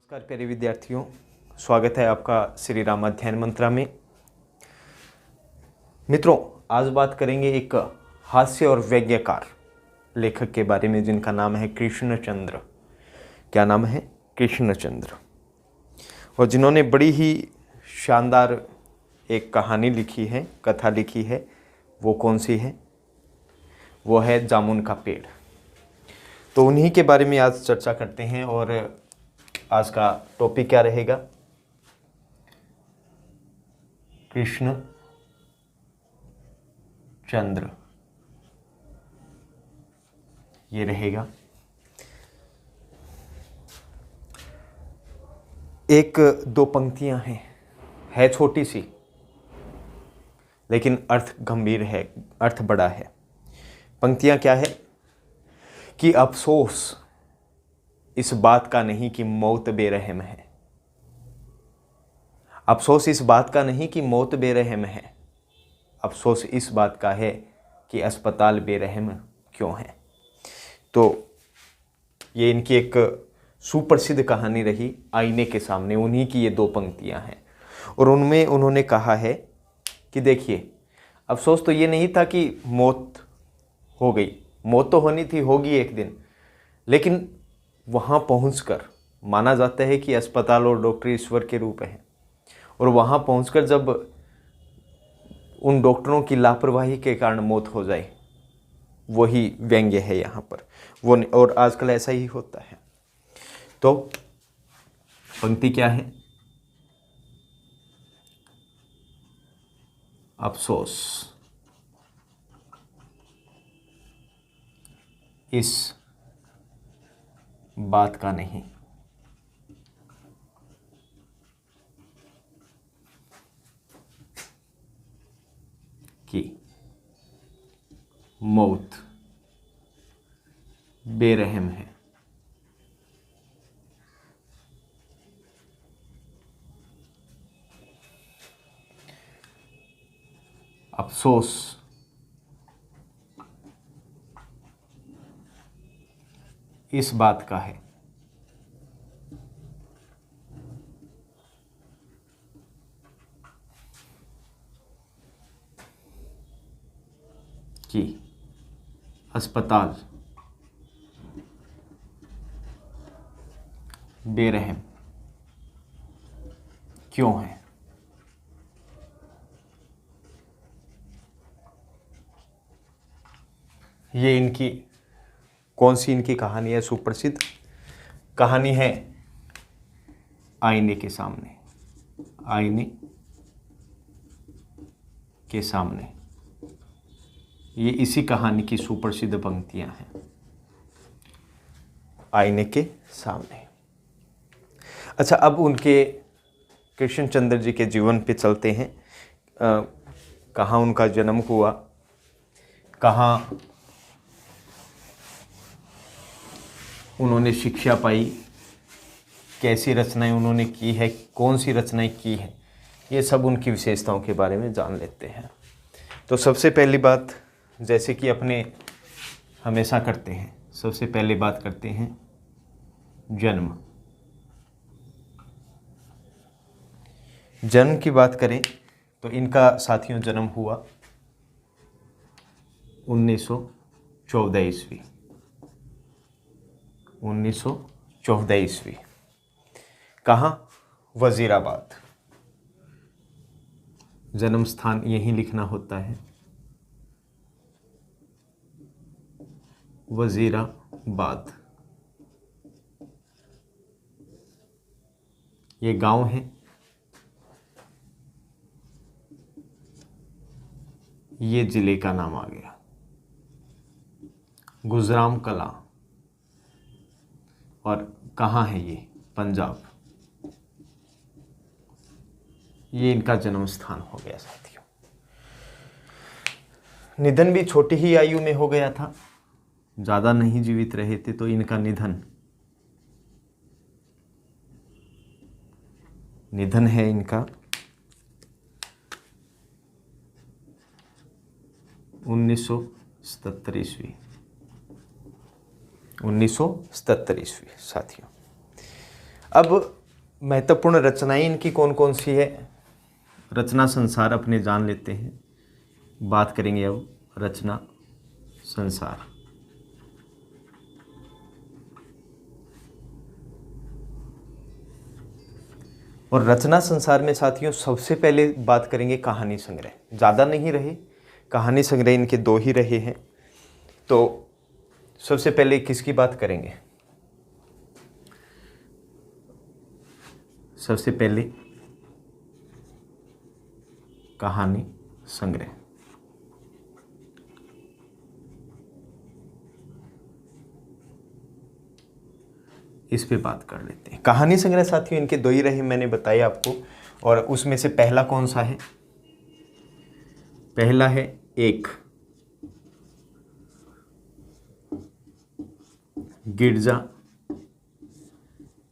नमस्कार प्यारे विद्यार्थियों, स्वागत है आपका श्री राम अध्ययन मंत्रा में। मित्रों, आज बात करेंगे एक हास्य और व्यंग्यकार लेखक के बारे में जिनका नाम है कृष्णचंद्र। क्या नाम है? कृष्णचंद्र। और जिन्होंने बड़ी ही शानदार एक कहानी लिखी है, कथा लिखी है। वो कौन सी है? वो है जामुन का पेड़। तो उन्हीं के बारे में आज चर्चा करते हैं। और आज का टॉपिक क्या रहेगा? कृष्ण चंद्र, ये रहेगा। एक दो पंक्तियां हैं, है छोटी सी लेकिन अर्थ गंभीर है, अर्थ बड़ा है। पंक्तियां क्या है कि अफसोस इस बात का नहीं कि मौत बेरहम है। अफसोस इस बात का नहीं कि मौत बेरहम है, अफसोस इस बात का है कि अस्पताल बेरहम क्यों है। तो ये इनकी एक सुप्रसिद्ध कहानी रही, आईने के सामने। उन्हीं की ये दो पंक्तियां हैं और उनमें उन्होंने कहा है कि देखिए, अफसोस तो ये नहीं था कि मौत हो गई, मौत तो होनी थी, होगी एक दिन, लेकिन वहाँ पहुंचकर माना जाता है कि अस्पताल और डॉक्टर ईश्वर के रूप हैं। और वहाँ पहुंचकर जब उन डॉक्टरों की लापरवाही के कारण मौत हो जाए, वही व्यंग्य है यहाँ पर। वो और आजकल ऐसा ही होता है। तो पंक्ति क्या है? अफसोस इस बात का नहीं कि मौत बेरहम है। अफसोस इस बात का है कि अस्पताल बेरहम क्यों है। ये इनकी कौन सी इनकी कहानी है? सुप्रसिद्ध कहानी है आईने के सामने। आईने के सामने, ये इसी कहानी की सुप्रसिद्ध पंक्तियां हैं। आईने के सामने। अच्छा, अब उनके कृष्णचंद्र जी के जीवन पे चलते हैं। कहाँ उनका जन्म हुआ, कहाँ उन्होंने शिक्षा पाई, कैसी रचनाएं उन्होंने की है, कौन सी रचनाएं की है, ये सब उनकी विशेषताओं के बारे में जान लेते हैं। तो सबसे पहली बात, जैसे कि अपने हमेशा करते हैं, सबसे पहले बात करते हैं जन्म। जन्म की बात करें तो इनका साथियों जन्म हुआ 1914 ईस्वी। 1914 ईस्वी। कहाँ? वजीराबाद। जन्म स्थान यहीं लिखना होता है, वजीराबाद। ये गांव है, ये जिले का नाम आ गया। गुजराम कला। और कहाँ है ये? पंजाब। ये इनका जन्म स्थान हो गया साथियों। निधन भी छोटी ही आयु में हो गया था, ज़्यादा नहीं जीवित रहे थे। तो इनका निधन है इनका 1977 ईस्वी। 1977 ईस्वी साथियों। अब महत्वपूर्ण रचनाएं इनकी कौन कौन सी है, रचना संसार अपने जान लेते हैं। बात करेंगे अब रचना संसार। और रचना संसार में साथियों सबसे पहले बात करेंगे कहानी संग्रह। ज़्यादा नहीं रहे, कहानी संग्रह इनके 2 ही रहे हैं। तो सबसे पहले किसकी बात करेंगे? सबसे पहले कहानी संग्रह। इस पे बात कर लेते हैं। कहानी संग्रह साथियों इनके 2 ही रहे, मैंने बताया आपको। और उसमें से पहला कौन सा है? पहला है एक गिरजा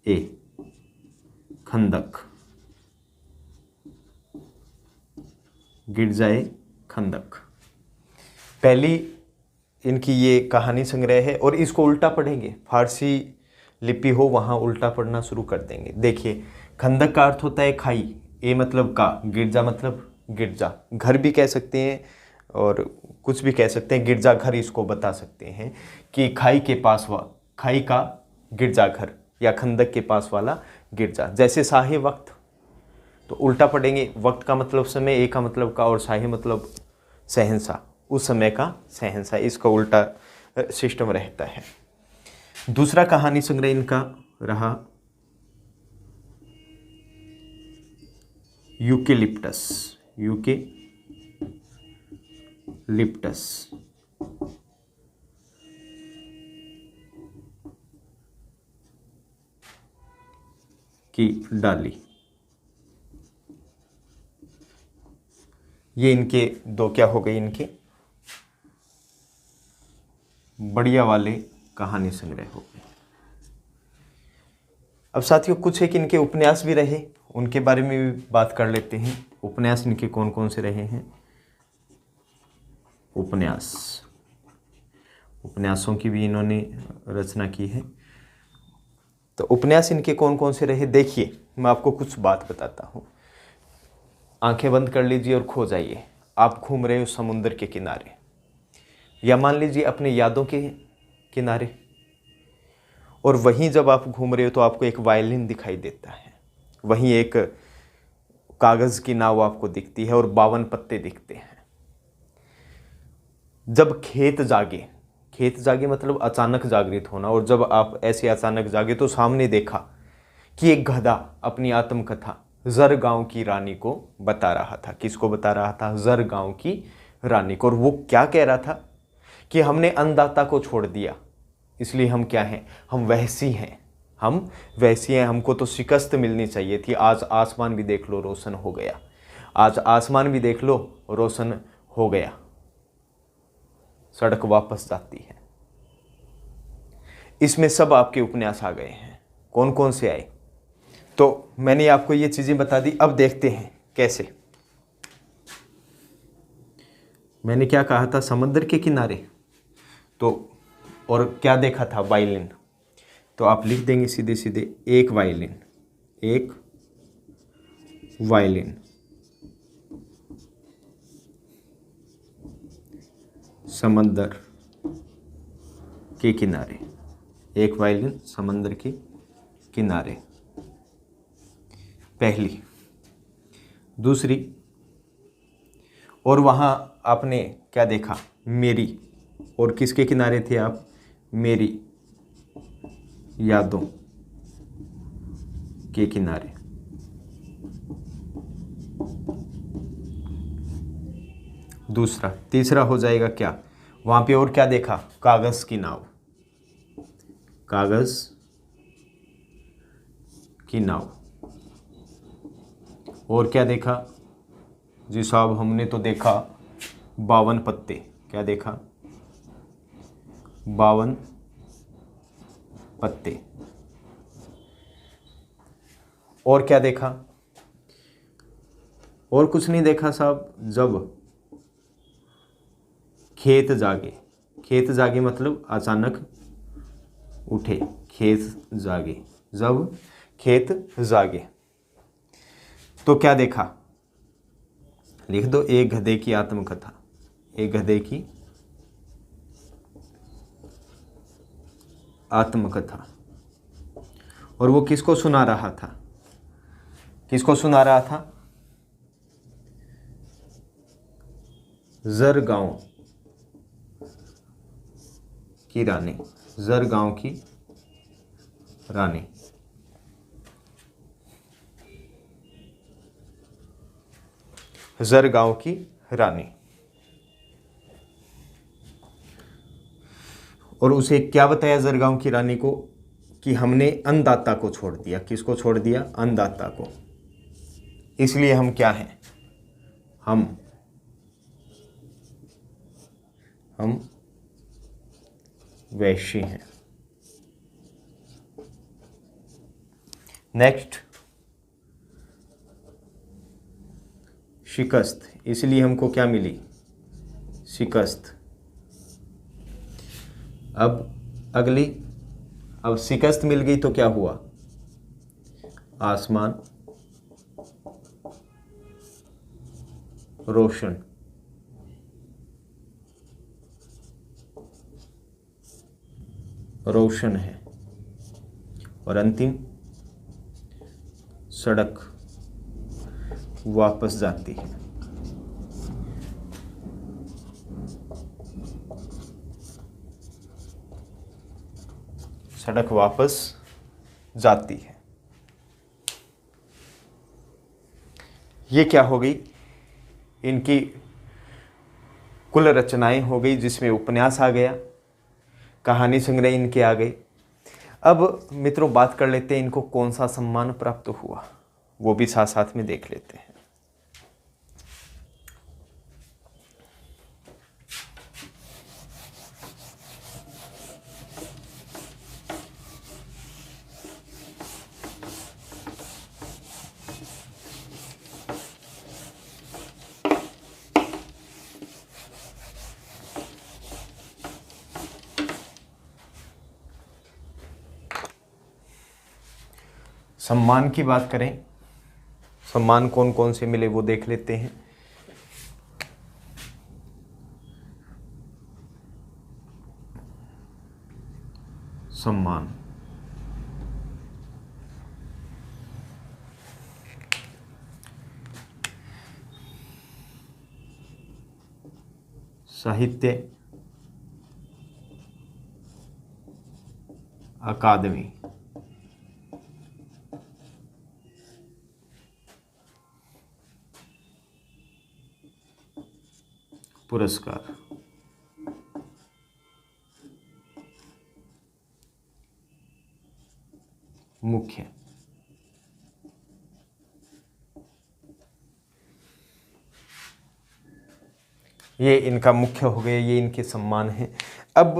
ए खंदक। गिरजा ए खंदक पहली इनकी ये कहानी संग्रह है। और इसको उल्टा पढ़ेंगे, फारसी लिपि हो वहाँ उल्टा पढ़ना शुरू कर देंगे। देखिए, खंदक का अर्थ होता है खाई, ए मतलब का, गिरजा मतलब गिरजा, घर भी कह सकते हैं और कुछ भी कह सकते हैं, गिरजा घर इसको बता सकते हैं कि खाई के पास खाई का गिरजा घर या खंदक के पास वाला गिरजा। जैसे साहे वक्त, तो उल्टा पढ़ेंगे, वक्त का मतलब समय, ए का मतलब का, और साहे मतलब शहंशाह, उस समय का शहंशाह। इसका उल्टा सिस्टम रहता है। दूसरा कहानी संग्रह इनका रहा यूकेलिप्टस। यूकेलिप्टस की डाली। ये इनके 2 क्या हो गए, इनके बढ़िया वाले कहानी संग्रह हो गए। अब साथियों कुछ एक इनके उपन्यास भी रहे, उनके बारे में भी बात कर लेते हैं। उपन्यास इनके कौन कौन से रहे हैं? उपन्यासों की भी इन्होंने रचना की है। तो उपन्यास इनके कौन कौन से रहे? देखिए, मैं आपको कुछ बात बताता हूँ। आंखें बंद कर लीजिए और खो जाइए। आप घूम रहे हो समुद्र के किनारे, या मान लीजिए अपने यादों के किनारे, और वहीं जब आप घूम रहे हो तो आपको एक वायलिन दिखाई देता है, वहीं एक कागज़ की नाव आपको दिखती है और 52 पत्ते दिखते हैं। जब खेत जागे मतलब अचानक जागृत होना, और जब आप ऐसे अचानक जागे तो सामने देखा कि एक गधा अपनी आत्मकथा जर गांव की रानी को बता रहा था। किसको बता रहा था? जर गांव की रानी को। और वो क्या कह रहा था कि हमने अन्नदाता को छोड़ दिया, इसलिए हम क्या हैं? हम वहसी हैं, हमको तो शिकस्त मिलनी चाहिए थी। आज आसमान भी देख लो रोशन हो गया, आज आसमान भी देख लो रोशन हो गया, सड़क वापस जाती है। इसमें सब आपके उपन्यास आ गए हैं। कौन कौन से आए? तो मैंने आपको ये चीज़ें बता दी। अब देखते हैं कैसे। मैंने क्या कहा था? समुद्र के किनारे, तो और क्या देखा था? वायलिन। तो आप लिख देंगे सीधे सीधे एक वायलिन समंदर के किनारे, एक वायलिन समंदर के किनारे, पहली। दूसरी, और वहाँ आपने क्या देखा? मेरी। और किसके किनारे थे आप? मेरी यादों के किनारे। दूसरा। तीसरा हो जाएगा क्या? वहाँ पे और क्या देखा? कागज़ की नाव, कागज़ की नाव। और क्या देखा जी साहब? हमने तो देखा 52 पत्ते। क्या देखा? 52 पत्ते। और क्या देखा? और कुछ नहीं देखा साहब। जब खेत जागे मतलब अचानक उठे, खेत जागे, जब खेत जागे। तो क्या देखा, लिख दो, एक गधे की आत्मकथा। एक गधे की आत्मकथा। और वो किसको सुना रहा था, किसको सुना रहा था? जर गांव की रानी, जर गांव की रानी। जर गांव की रानी। और उसे क्या बताया जर गांव की रानी को? कि हमने अन्नदाता को छोड़ दिया। किसको छोड़ दिया? अन्नदाता को। इसलिए हम क्या हैं? हम वैश्य हैं। नेक्स्ट, शिकस्त। इसलिए हमको क्या मिली? शिकस्त। अब अगली, अब शिकस्त मिल गई तो क्या हुआ? आसमान रोशन। रोशन है। और अंतिम, सड़क वापस जाती है। सड़क वापस जाती है। ये क्या हो गई? इनकी कुल रचनाएं हो गई, जिसमें उपन्यास आ गया, कहानी संग्रह इनके आ गए। अब मित्रों बात कर लेते हैं इनको कौन सा सम्मान प्राप्त हुआ, वो भी साथ साथ में देख लेते हैं। सम्मान की बात करें, सम्मान कौन कौन से मिले वो देख लेते हैं। सम्मान, साहित्य अकादमी, पुरस्कार, मुख्य। ये इनका मुख्य हो गया, ये इनके सम्मान हैं। अब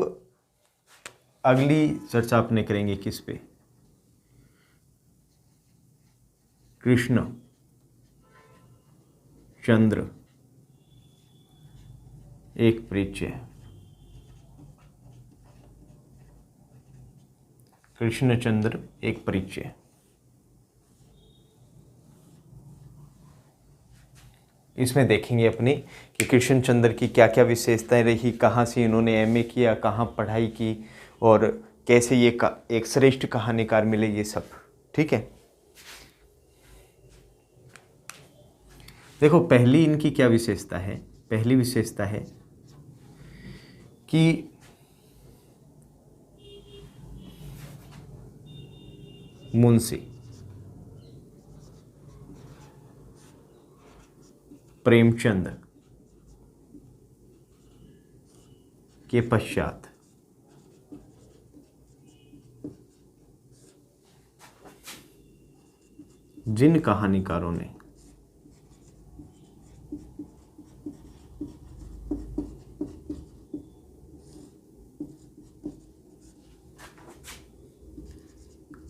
अगली चर्चा अपने करेंगे किस पे? कृष्ण चंद्र एक परिचय। कृष्णचंद्र एक परिचय। इसमें देखेंगे अपने कि कृष्णचंद्र की क्या क्या विशेषताएं रही, कहाँ से इन्होंने एमए किया, कहाँ पढ़ाई की, और कैसे ये एक श्रेष्ठ कहानीकार मिले, ये सब। ठीक है, देखो पहली इनकी क्या विशेषता है? पहली विशेषता है कि मुंशी प्रेमचंद के पश्चात जिन कहानीकारों ने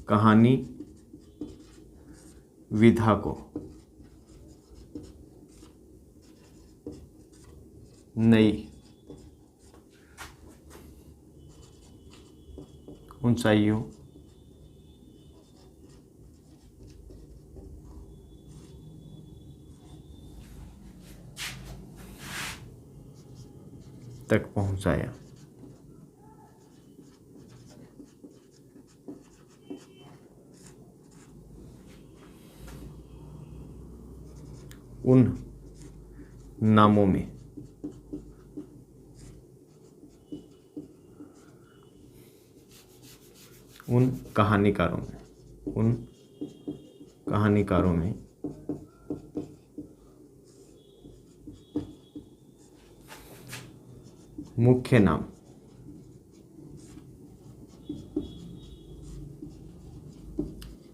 कहानी विधा को नई ऊंचाइयों तक पहुंचाया। उन नामों में उन कहानीकारों में मुख्य नाम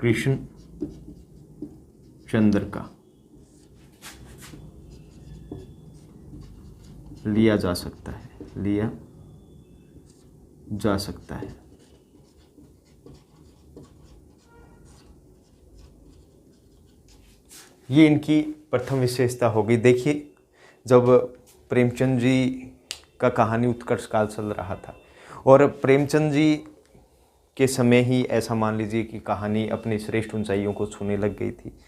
कृष्ण चंद्र का लिया जा सकता है। ये इनकी प्रथम विशेषता होगी। देखिए, जब प्रेमचंद जी का कहानी उत्कर्ष काल चल रहा था और प्रेमचंद जी के समय ही ऐसा मान लीजिए कि कहानी अपनी श्रेष्ठ ऊंचाइयों को छूने लग गई थी।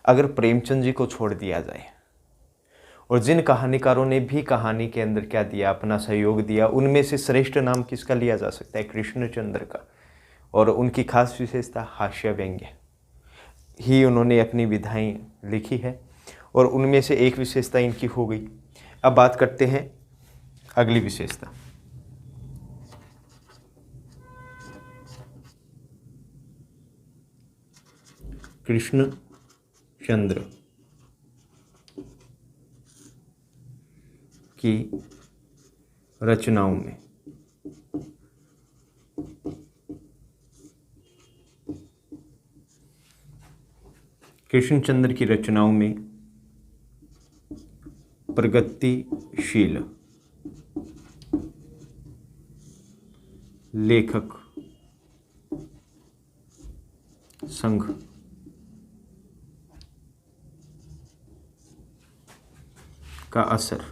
अगर प्रेमचंद जी को छोड़ दिया जाए और जिन कहानीकारों ने भी कहानी के अंदर क्या दिया, अपना सहयोग दिया, उनमें से श्रेष्ठ नाम किसका लिया जा सकता है? कृष्णचंद्र का। और उनकी खास विशेषता हास्य व्यंग्य ही उन्होंने अपनी विधाएं लिखी है और उनमें से एक विशेषता इनकी हो गई। अब बात करते हैं अगली विशेषता। कृष्णचंद्र की रचनाओं में प्रगतिशील लेखक संघ का असर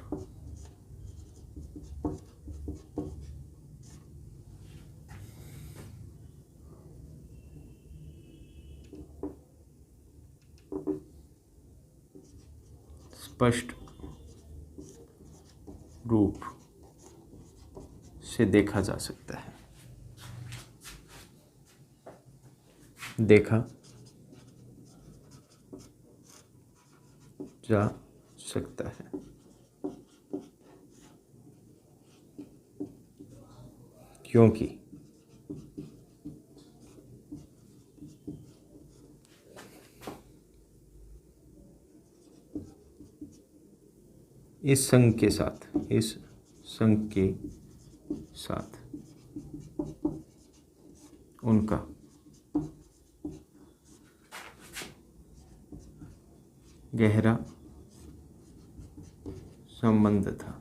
स्पष्ट रूप से देखा जा सकता है। क्योंकि इस संघ के साथ उनका गहरा संबंध था।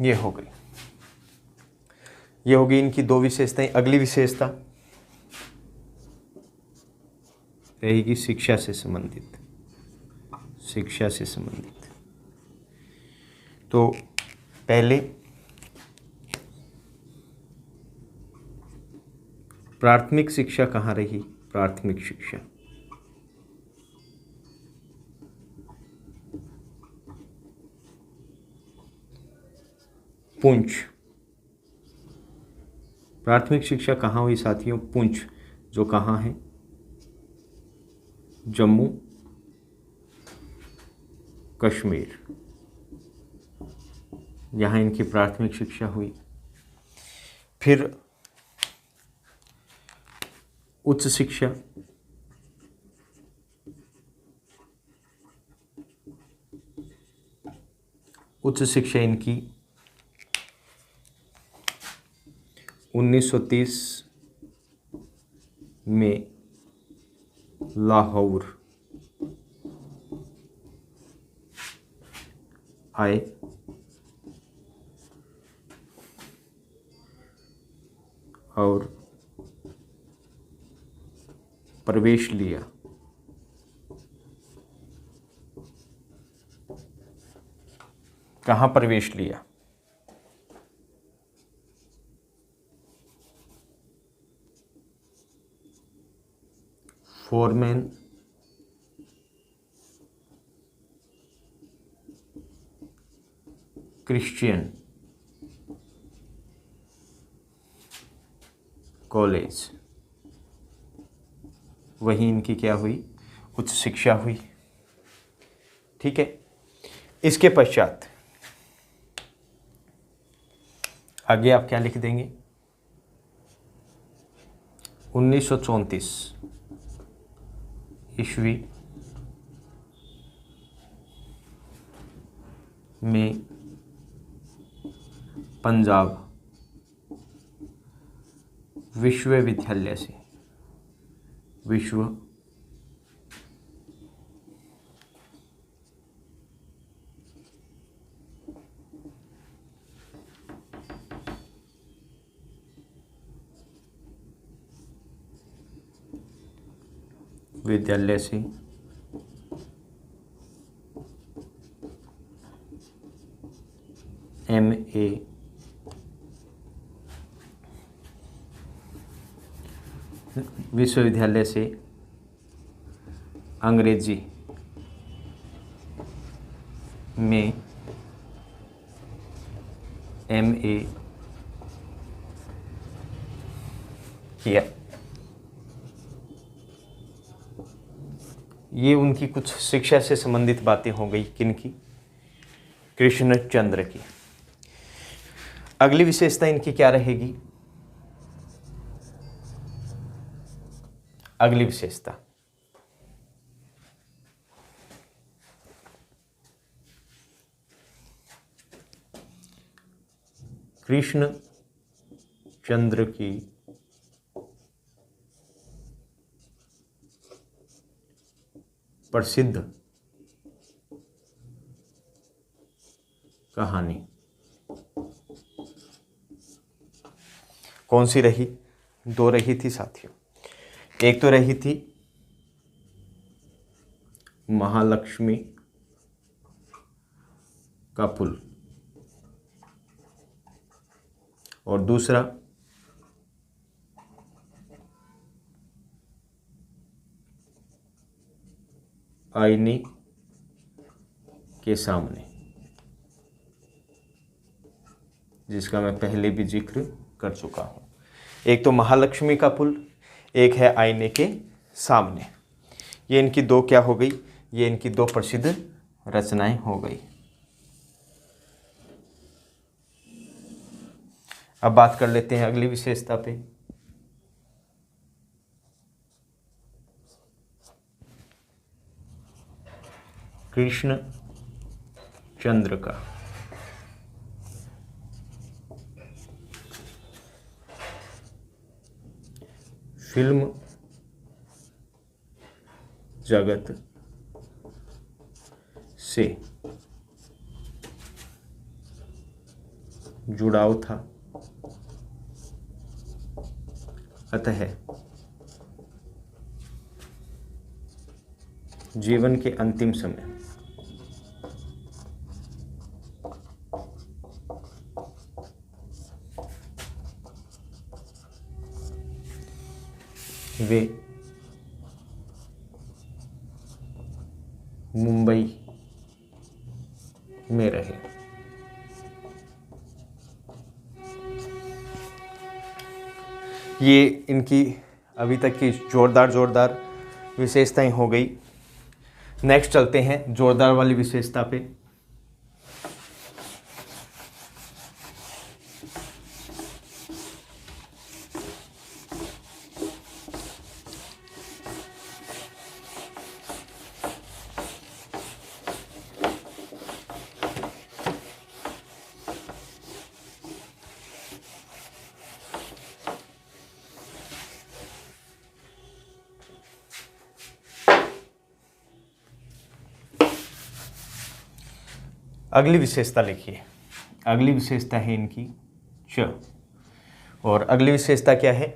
ये होगी इनकी दो विशेषताएं। अगली विशेषता रहेगी शिक्षा से संबंधित। तो पहले प्राथमिक शिक्षा कहाँ रही? प्राथमिक शिक्षा पुंछ। प्राथमिक शिक्षा कहाँ हुई साथियों? पुंछ, जो कहाँ है? जम्मू कश्मीर। यहाँ इनकी प्राथमिक शिक्षा हुई। फिर उच्च शिक्षा इनकी 1930 में लाहौर आए और प्रवेश लिया। कहाँ प्रवेश लिया? फोरमैन क्रिश्चियन कॉलेज, वहीं इनकी क्या हुई, उच्च शिक्षा हुई। ठीक है। इसके पश्चात आगे आप क्या लिख देंगे, 1934 ईस्वी में पंजाब विश्वविद्यालय से MA विश्वविद्यालय से अंग्रेजी में MA किया। ये उनकी कुछ शिक्षा से संबंधित बातें हो गई, किनकी, कृष्णचंद्र की। अगली विशेषता इनकी क्या रहेगी, अगली विशेषता कृष्णचंद्र की प्रसिद्ध कहानी कौन सी रही, दो रही थी साथियों। एक तो रही थी महालक्ष्मी का पुल, और दूसरा आईने के सामने, जिसका मैं पहले भी जिक्र कर चुका हूं। एक तो महालक्ष्मी का पुल, एक है आईने के सामने। ये इनकी दो क्या हो गई, ये इनकी दो प्रसिद्ध रचनाएं हो गई। अब बात कर लेते हैं अगली विशेषता पे। कृष्णचंद्र का फिल्म जगत से जुड़ाव था, अतः जीवन के अंतिम समय वे मुंबई में रहे। ये इनकी अभी तक की जोरदार विशेषताएं हो गई। नेक्स्ट चलते हैं जोरदार वाली विशेषता पे। अगली विशेषता लिखिए, अगली विशेषता है इनकी च, और अगली विशेषता क्या है,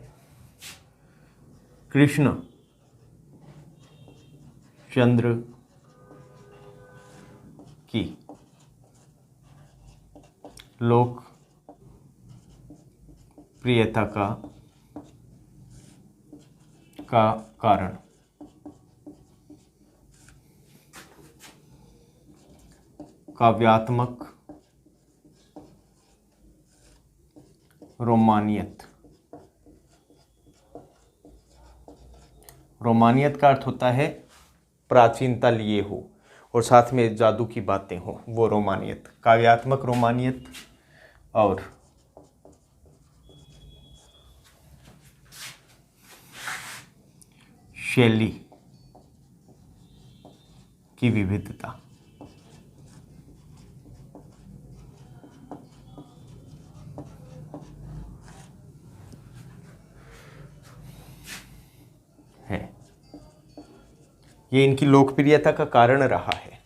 कृष्ण चंद्र की लोक प्रियता का कारण काव्यात्मक रोमानियत। रोमानियत का अर्थ होता है प्राचीनता लिए हो और साथ में जादू की बातें हो, वो रोमानियत, काव्यात्मक रोमानियत और शैली की विविधता। है, ये इनकी लोकप्रियता का कारण रहा है।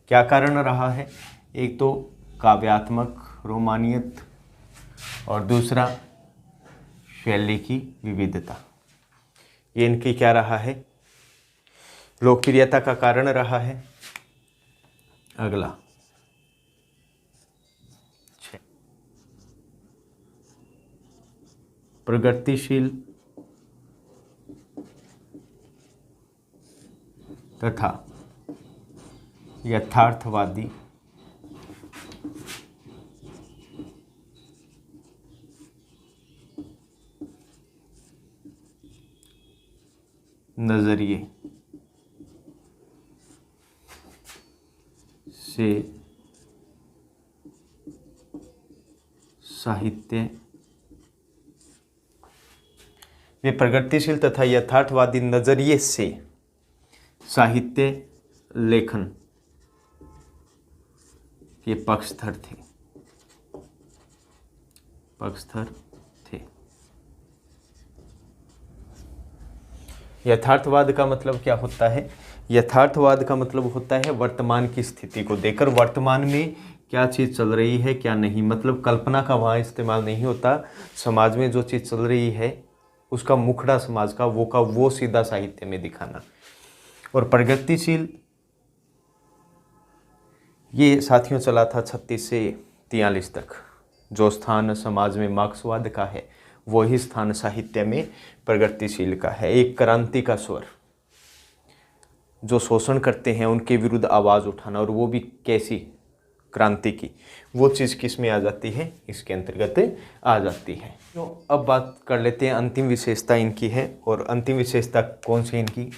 क्या कारण रहा है? एक तो काव्यात्मक रोमानियत और दूसरा शैली की विविधता। ये इनकी क्या रहा है? लोकप्रियता का कारण रहा है। अगला प्रगतिशील तथा यथार्थवादी नजरिए से साहित्य, वे प्रगतिशील तथा यथार्थवादी नजरिए से साहित्य लेखन के पक्षधर थे। यथार्थवाद का मतलब क्या होता है? यथार्थवाद का मतलब होता है वर्तमान की स्थिति को देखकर, वर्तमान में क्या चीज़ चल रही है क्या नहीं, मतलब कल्पना का वहाँ इस्तेमाल नहीं होता। समाज में जो चीज़ चल रही है उसका मुखड़ा समाज का वो सीधा साहित्य में दिखाना। और प्रगतिशील ये साथियों चला था 36 से 43 तक। जो स्थान समाज में मार्क्सवाद का है वही स्थान साहित्य में प्रगतिशील का है। एक क्रांति का स्वर, जो शोषण करते हैं उनके विरुद्ध आवाज़ उठाना, और वो भी कैसी क्रांति की, वो चीज़ किस में आ जाती है? इसके अंतर्गत आ जाती है। तो अब बात कर लेते हैं अंतिम विशेषता इनकी है, और अंतिम विशेषता कौन सी इनकी?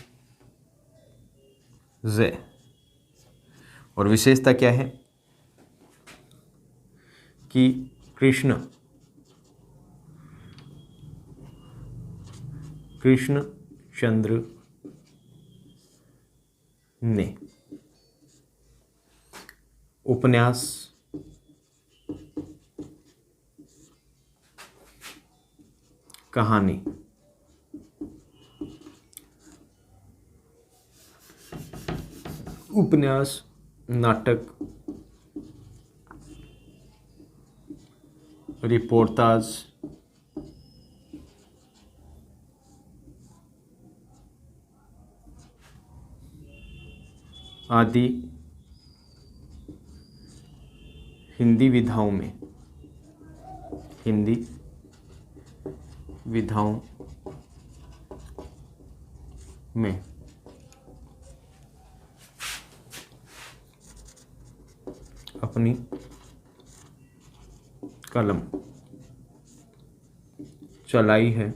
ज़। और विशेषता क्या है कि कृष्णचंद्र ने उपन्यास, कहानी, उपन्यास, नाटक, रिपोर्टाज, आदि हिंदी विधाओं में अपनी कलम चलाई है,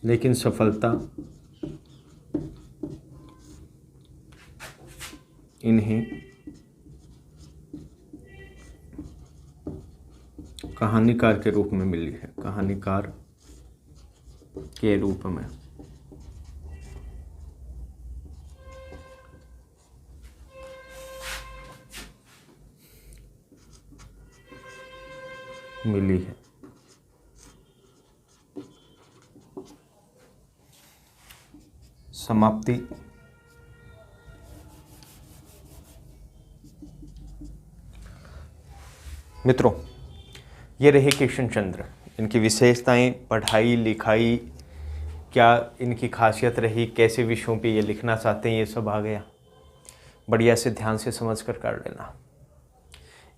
लेकिन सफलता इन्हें कहानीकार के रूप में मिली है, कहानीकार के रूप में मिली है। समाप्ति। मित्रों, ये रहे कृष्णचंद्र, इनकी विशेषताएं, पढ़ाई लिखाई, क्या इनकी खासियत रही, कैसे विषयों पे ये लिखना चाहते हैं, ये सब आ गया। बढ़िया से ध्यान से समझ कर लेना।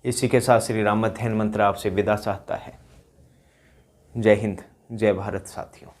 इसी के साथ श्री राम अध्ययन मंत्र आपसे विदा चाहता है। जय हिंद, जय भारत साथियों।